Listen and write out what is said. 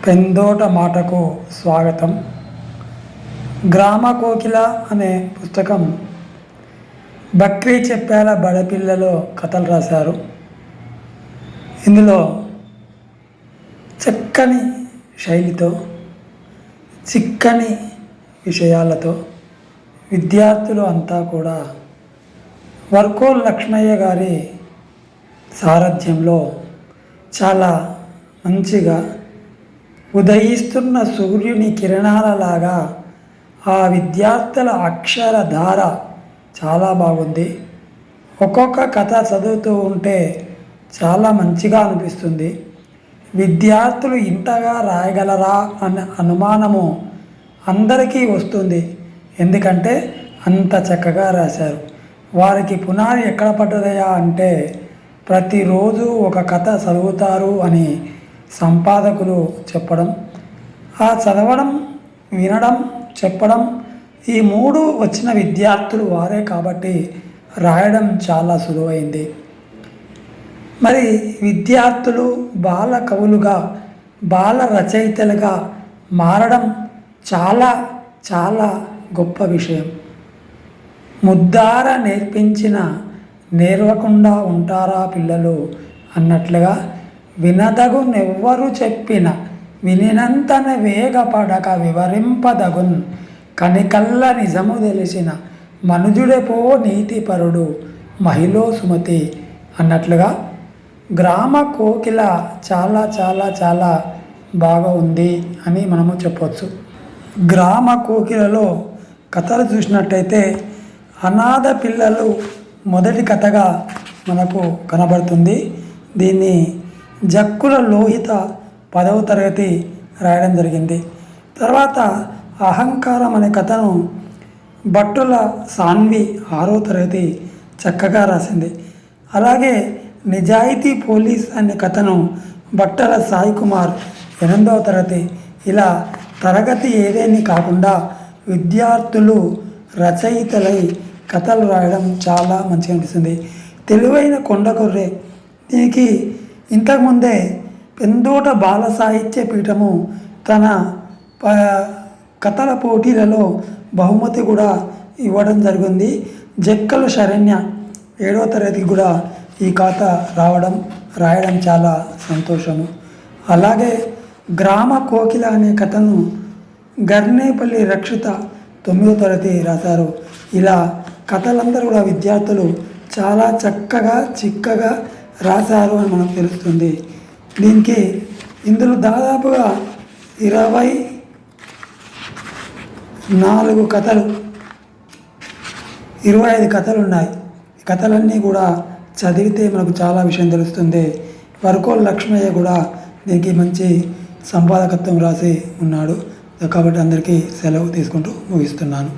పెందోట మాటకు స్వాగతం. గ్రామ కోకిల అనే పుస్తకం బక్రీ చెప్పాల బడపిల్లలో కథలు రాశారు. ఇందులో చక్కని శైలితో చిక్కని విషయాలతో విద్యార్థులు అంతా కూడా వర్కోల్ లక్ష్మయ్య గారి సారథ్యంలో చాలా మంచిగా ఉదయిస్తున్న సూర్యుని కిరణాలలాగా ఆ విద్యార్థుల అక్షరధార చాలా బాగుంది. ఒక్కొక్క కథ చదువుతూ ఉంటే చాలా మంచిగా అనిపిస్తుంది. విద్యార్థులు ఇంతగా రాయగలరా అన్న అనుమానము అందరికీ వస్తుంది. ఎందుకంటే అంత చక్కగా రాశారు. వారికి పునాది ఎక్కడ పడ్డదయా అంటే ప్రతిరోజు ఒక కథ చదువుతారు అని సంపాదకులు చెప్పడం, ఆ చదవడం, వినడం, చెప్పడం ఈ మూడు వచ్చిన విద్యార్థులు వారే కాబట్టి రాయడం చాలా సులువైంది. మరి విద్యార్థులు బాల కవులుగా బాల రచయితలుగా మారడం చాలా చాలా గొప్ప విషయం. ముద్దార నేర్పించిన నేర్వకుండా ఉంటారా పిల్లలు అన్నట్లుగా వినదగునెవ్వరు చెప్పిన వినినంతన వేగపడక వివరింపదగున్ కనికల్ల నిజము తెలిసిన మనుజుడెపో నీతిపరుడు మహిళో సుమతి అన్నట్లుగా గ్రామ కోకిల చాలా చాలా చాలా బాగా ఉంది అని మనము చెప్పవచ్చు. గ్రామ కోకిలలో కథలు చూసినట్టయితే అనాథ పిల్లలు మొదటి కథగా మనకు కనబడుతుంది. దీన్ని జక్కుల లోహిత 10వ తరగతి రాయడం జరిగింది. తర్వాత అహంకారం అనే కథను భట్టుల సాన్వి 6వ తరగతి చక్కగా రాసింది. అలాగే నిజాయితీ పోలీస్ అనే కథను బట్టల సాయి కుమార్ 8వ తరగతి. ఇలా తరగతి ఏదేని కాకుండా విద్యార్థులు రచయితలై కథలు రాయడం చాలా మంచిగా అనిపిస్తుంది. తెలివైన కొండకొర్రె దీనికి ఇంతకుముందే పెందోట బాల సాహిత్య పీఠము తన కథల పోటీలలో బహుమతి కూడా ఇవ్వడం జరిగింది. జక్కలు శరణ్య 7వ తరగతికి కూడా ఈ కథ రాయడం చాలా సంతోషము. అలాగే గ్రామ కోకిల అనే కథను గర్నేపల్లి రక్షిత 9వ తరగతి రాశారు. ఇలా కథలందరూ కూడా విద్యార్థులు చాలా చక్కగా చిక్కగా రాశారు అని మనకు తెలుస్తుంది. దీనికి ఇందులో దాదాపుగా 24 కథలు 25 కథలు ఉన్నాయి. ఈ కథలన్నీ కూడా చదివితే మనకు చాలా విషయం తెలుస్తుంది. వర్కోల్ లక్ష్మయ్య కూడా దీనికి మంచి సంపాదకత్వం రాసి ఉన్నాడు. కాబట్టి అందరికీ సెలవు తీసుకుంటూ ముగిస్తున్నాను.